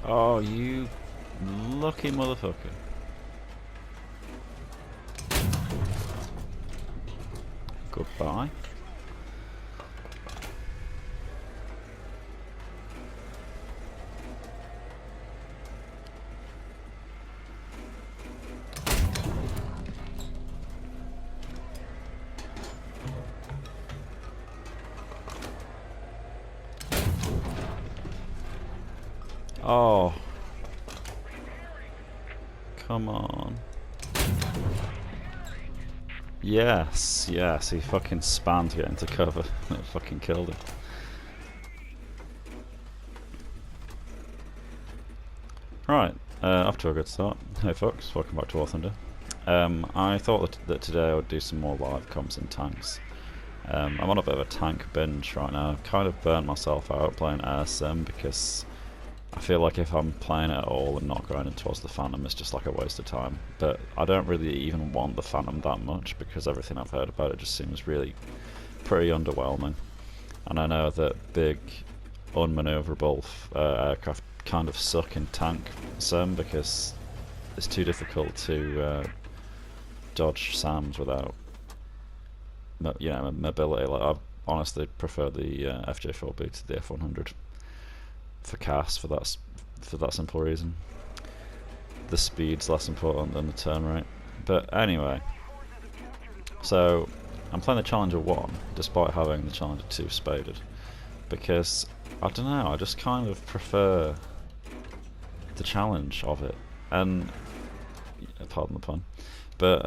Oh, you lucky motherfucker. Goodbye. Oh. Come on. Yes, yes, he fucking spammed to get into cover. It fucking killed him. Right, off to a good start. Hey folks, welcome back to WarThunder. I thought that today I would do some more live comps in tanks. I'm on a bit of a tank binge right now. I've kind of burnt myself out playing ASM because I feel like if I'm playing it at all and not going towards the Phantom, it's just like a waste of time. But I don't really even want the Phantom that much because everything I've heard about it just seems really pretty underwhelming. And I know that big, unmanoeuvrable aircraft kind of suck in tank sim because it's too difficult to dodge SAMs without, you know, mobility. Like I honestly prefer the FJ4B to the F100. For CAS, for that simple reason. The speed's less important than the turn rate. But anyway, so I'm playing the Challenger 1 despite having the Challenger 2 spaded because I don't know, I just kind of prefer the challenge of it, and pardon the pun, but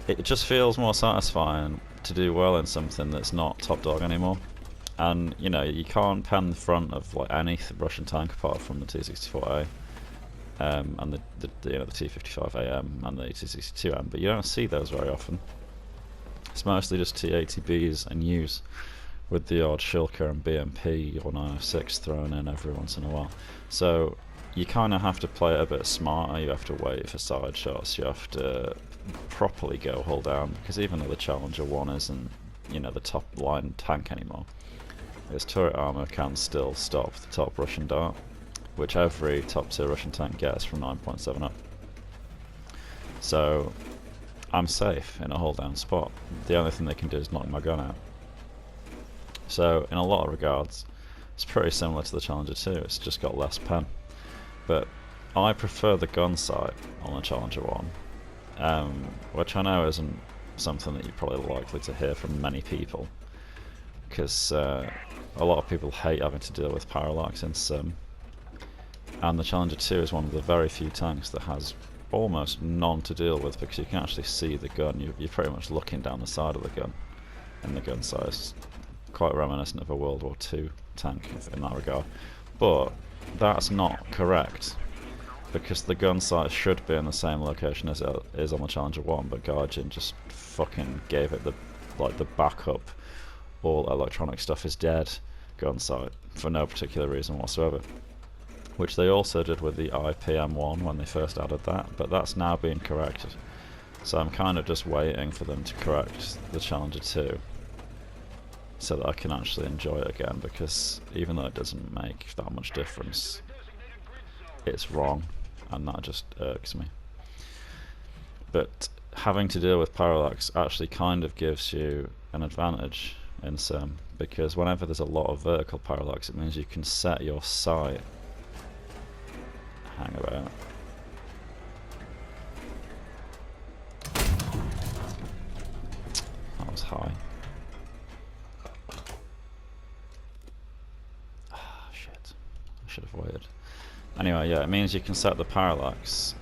it just feels more satisfying to do well in something that's not top dog anymore. And you know, you can't pan the front of like any Russian tank apart from the T-64A and the you know, the T-55AM and the T-62M, but you don't see those very often. It's mostly just T-80Bs and U's with the odd Shilker and BMP or 906 thrown in every once in a while. So you kind of have to play it a bit smarter. You have to wait for side shots. You have to properly go hull down because even though the Challenger 1 isn't, you know, the top line tank anymore, its turret armor can still stop the top Russian dart, which every top tier Russian tank gets from 9.7 up. So I'm safe in a hold down spot. The only thing they can do is knock my gun out. So in a lot of regards, it's pretty similar to the Challenger 2. It's just got less pen. But I prefer the gun sight on the Challenger 1, which I know isn't something that you're probably likely to hear from many people, because a lot of people hate having to deal with parallax in sim, and the Challenger 2 is one of the very few tanks that has almost none to deal with because you can actually see the gun. You're pretty much looking down the side of the gun, and the gun size quite reminiscent of a World War II tank in that regard. But that's not correct because the gun size should be in the same location as it is on the Challenger 1, but Gaijin just fucking gave it the backup, all electronic stuff is dead gun sight for no particular reason whatsoever, which they also did with the IPM1 when they first added that, but that's now being corrected. So I'm kind of just waiting for them to correct the Challenger 2 so that I can actually enjoy it again, because even though it doesn't make that much difference, it's wrong, and that just irks me. But having to deal with parallax actually kind of gives you an advantage in sim, because whenever there's a lot of vertical parallax, it means you can set your sight hang about. That was high. Ah, shit. I should have waited. Anyway, yeah, it means you can set the parallax.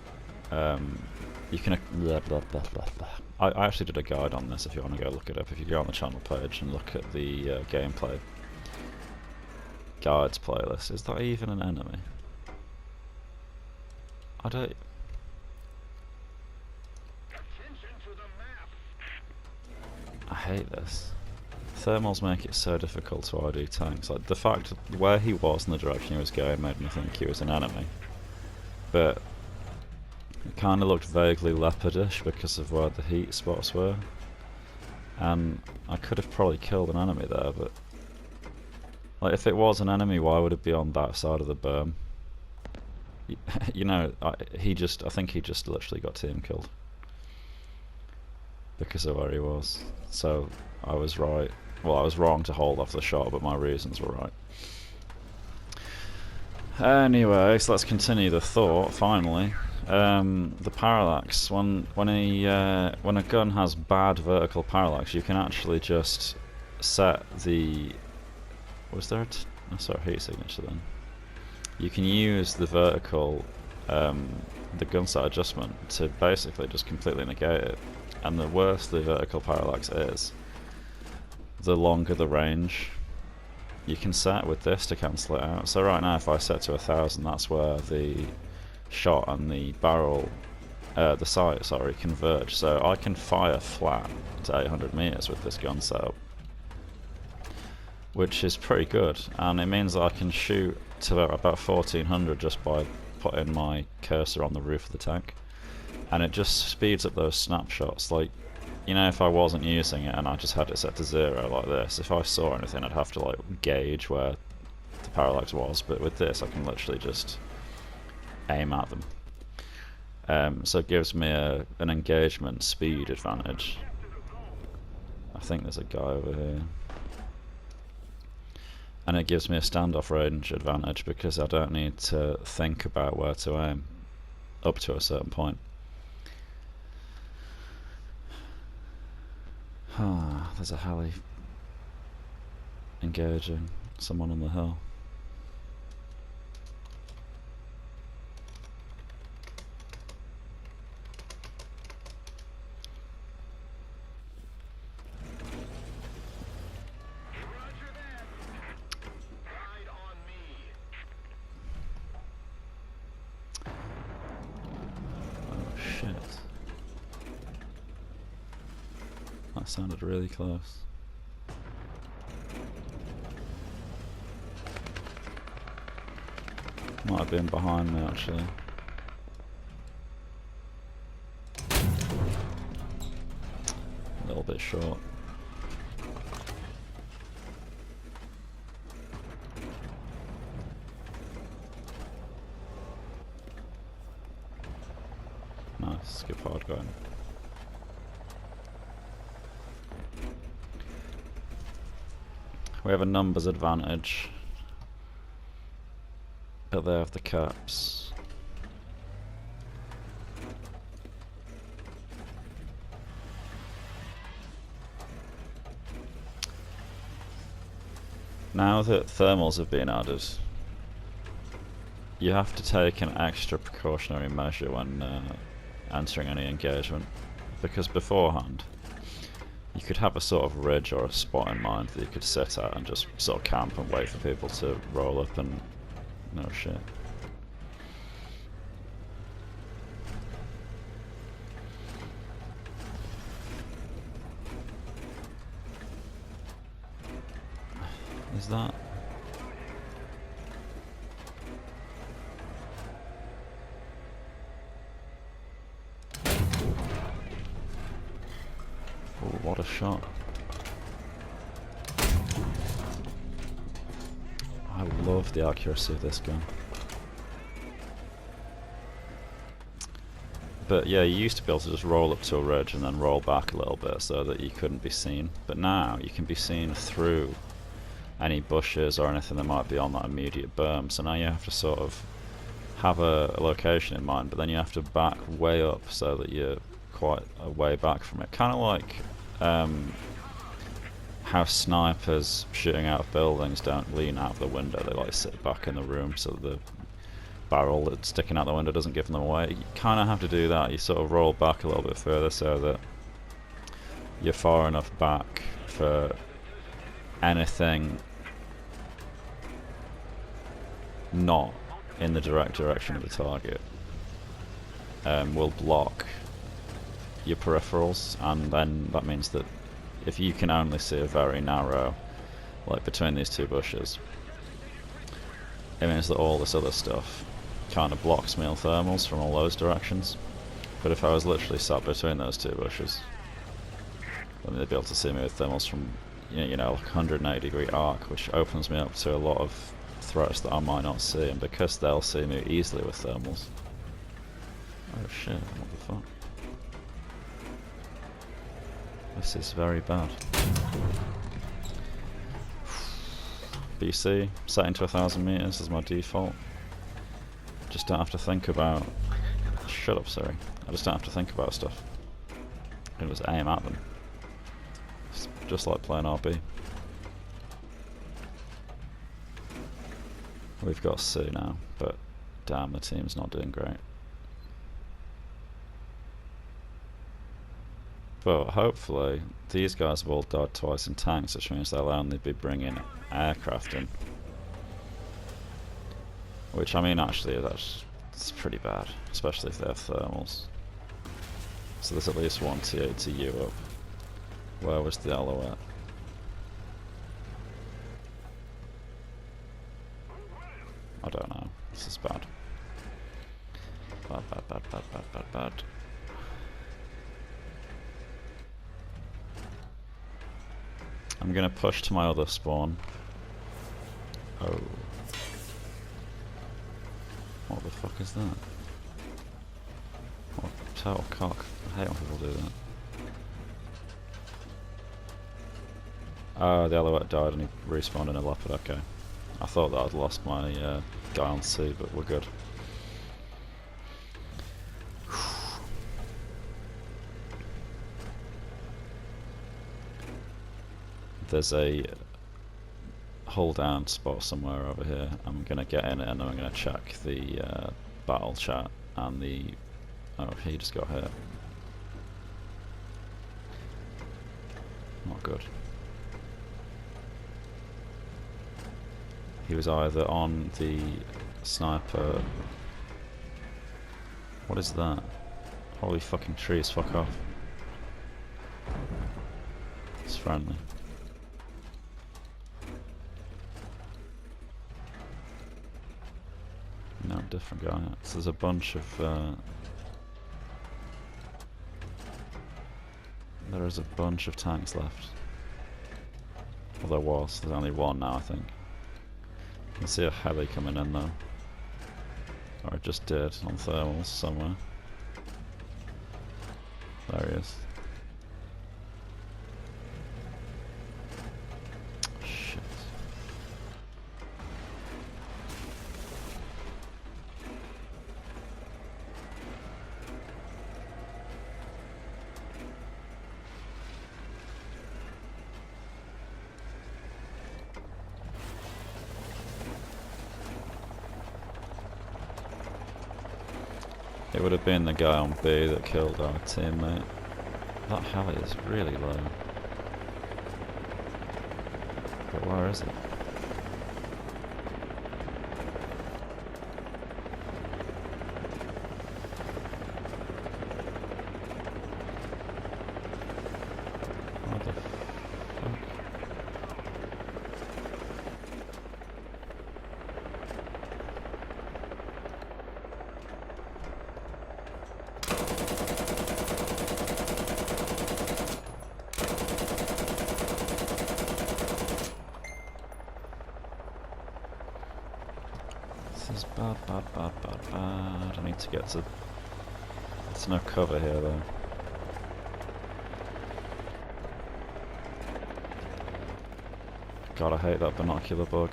You can blah, blah, blah, blah, blah. I actually did a guide on this if you want to go look it up. If you go on the channel page and look at the gameplay guides playlist. Is that even an enemy? I don't... I hate this. Thermals make it so difficult to ID tanks. Like, the fact where he was and the direction he was going made me think he was an enemy. But it kind of looked vaguely leopardish because of where the heat spots were. And I could have probably killed an enemy there, but... Like, if it was an enemy, why would it be on that side of the berm? You know, I think he just literally got team killed because of where he was. So I was right. Well, I was wrong to hold off the shot, but my reasons were right. Anyway, so let's continue the thought. Finally, the parallax. When a gun has bad vertical parallax, you can actually just set the. Was there heat signature then? You can use the vertical, the gun set adjustment to basically just completely negate it. And the worse the vertical parallax is, the longer the range you can set with this to cancel it out. So right now, if I set to 1000, that's where the shot and the barrel, the sight, sorry, converge. So I can fire flat to 800 meters with this gun setup, which is pretty good, and it means that I can shoot to about 1400 just by putting my cursor on the roof of the tank, and it just speeds up those snapshots. Like, you know, if I wasn't using it and I just had it set to 0 like this, if I saw anything I'd have to like gauge where the parallax was, but with this I can literally just aim at them. So it gives me an engagement speed advantage. I think there's a guy over here. And it gives me a standoff range advantage because I don't need to think about where to aim up to a certain point. Ah, there's a heli engaging someone on the hill. That sounded really close. Might have been behind me actually. A little bit short. Nice, skip hard going. We have a numbers advantage, but they have the caps. Now that thermals have been added, you have to take an extra precautionary measure when entering any engagement, because beforehand you could have a sort of ridge or a spot in mind that you could sit at and just sort of camp and wait for people to roll up and no shit. Is that? Oh, what a shot. I love the accuracy of this gun. But yeah, you used to be able to just roll up to a ridge and then roll back a little bit so that you couldn't be seen. But now you can be seen through any bushes or anything that might be on that immediate berm. So now you have to sort of have a location in mind, but then you have to back way up so that you're quite a way back from it. Kind of like how snipers shooting out of buildings don't lean out of the window, they like sit back in the room so that the barrel that's sticking out the window doesn't give them away. You kind of have to do that. You sort of roll back a little bit further so that you're far enough back for anything not in the direct direction of the target will block your peripherals, and then that means that if you can only see a very narrow, like between these two bushes, it means that all this other stuff kind of blocks meal thermals from all those directions. But if I was literally sat between those two bushes, then they'd be able to see me with thermals from you know, like 180-degree arc, which opens me up to a lot of threats that I might not see, and because they'll see me easily with thermals. Oh shit, what the fuck? This is very bad. BC, setting to 1,000 meters is my default. Just don't have to think about... Shut up, Siri. I just don't have to think about stuff. I can just aim at them. It's just like playing RB. We've got C now, but damn, the team's not doing great. But hopefully, these guys have all died twice in tanks, which means they'll only be bringing aircraft in. Which, I mean, actually, that's pretty bad, especially if they have thermals. So there's at least one T8 to U up. Where was the Alouette? I don't know. This is bad. Bad, bad, bad, bad, bad, bad, bad. I'm gonna push to my other spawn. Oh. What the fuck is that? What total cock. I hate when people do that. Oh, the Alouette died and he respawned in a leopard, okay. I thought that I'd lost my guy on C, but we're good. There's a hull down spot somewhere over here. I'm gonna get in it and then I'm gonna check the battle chat and the... Oh, he just got hit. Not good. He was either on the sniper... What is that? Holy fucking trees, fuck off. It's friendly. No, different guy. So there's a bunch of... there is a bunch of tanks left. Well, there was. There's only one now, I think. You can see a heli coming in though. Or it just did on thermals somewhere. There he is. Shit. It would have been the guy on B that killed our teammate. That heli is really low. But where is it? What the fuck? 'This is bad, bad, bad, bad, bad. I need to get to... There's no cover here though. God, I hate that binocular bug.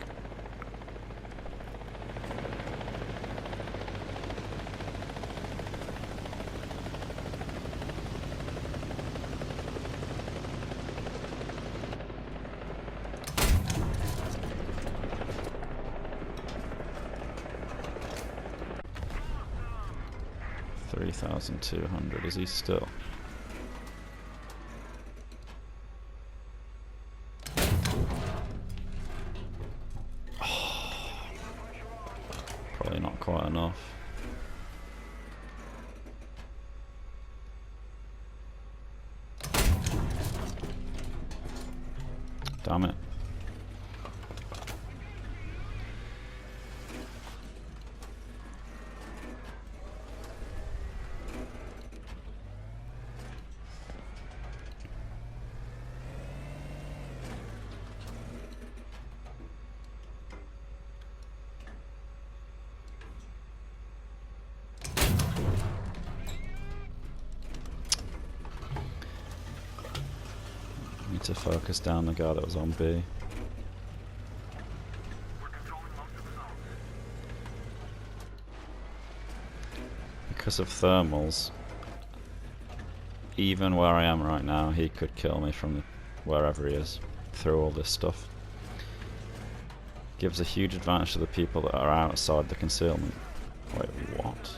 $3,200, is he still? Oh, probably not quite enough. Damn it. need to focus down the guy that was on B. Because of thermals, even where I am right now, he could kill me from wherever he is, through all this stuff. Gives a huge advantage to the people that are outside the concealment. Wait, what?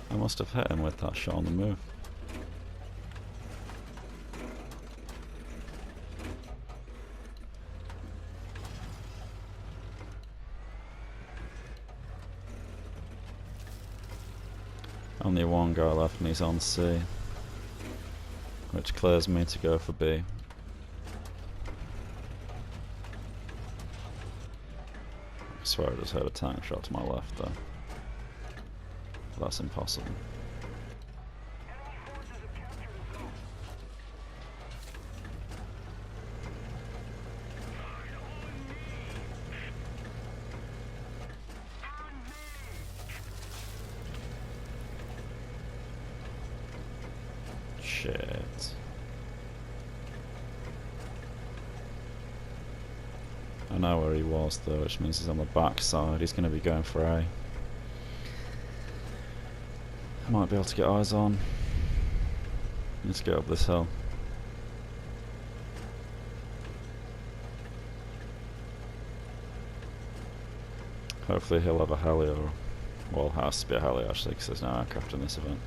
I must have hit him with that shot on the move. Only one guy left and he's on C, which clears me to go for B. I swear I just heard a tank shot to my left though. But that's impossible. Shit. I know where he was though, which means he's on the back side. He's going to be going for A. I might be able to get eyes on. Let's get up this hill. Hopefully he'll have a heli, or well, it has to be a heli actually, because there's no aircraft in this event.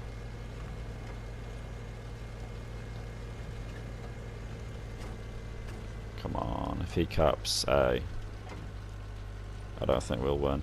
Come on, if he caps A, I don't think we'll win.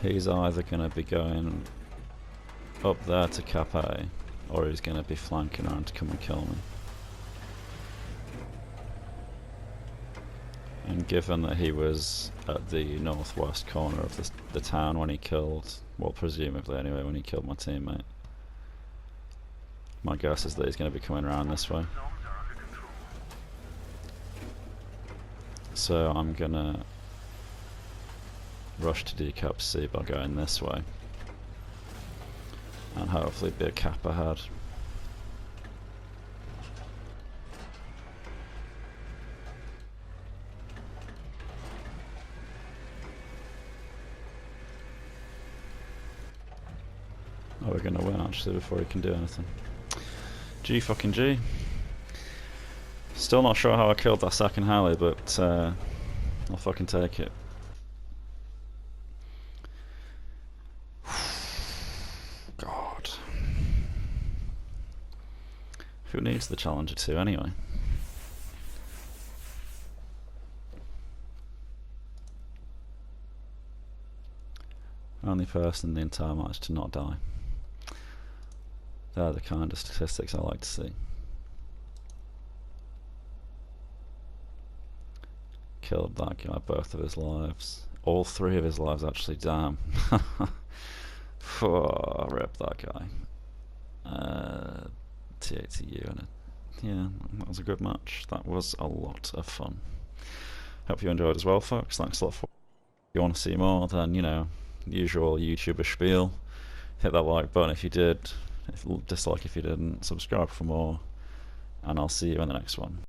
He's either going to be going up there to cap A, or he's going to be flanking around to come and kill me. And given that he was at the northwest corner of the town when he killed, well presumably anyway, when he killed my teammate, my guess is that he's going to be coming around this way. So I'm going to rush to decap C by going this way, and hopefully be a cap ahead. Oh, we're gonna win actually before he can do anything. G fucking G. Still not sure how I killed that second heli, but I'll fucking take it. God. Who needs the Challenger 2 anyway? Only person in the entire match to not die. They're the kind of statistics I like to see. Killed that guy both of his lives. All three of his lives actually, damn. Oh, rip that guy. TATU and yeah, that was a good match. That was a lot of fun. Hope you enjoyed as well, folks. Thanks a lot for. If you want to see more, then you know, usual YouTuber spiel. Hit that like button if you did. Dislike if you didn't. Subscribe for more, and I'll see you in the next one.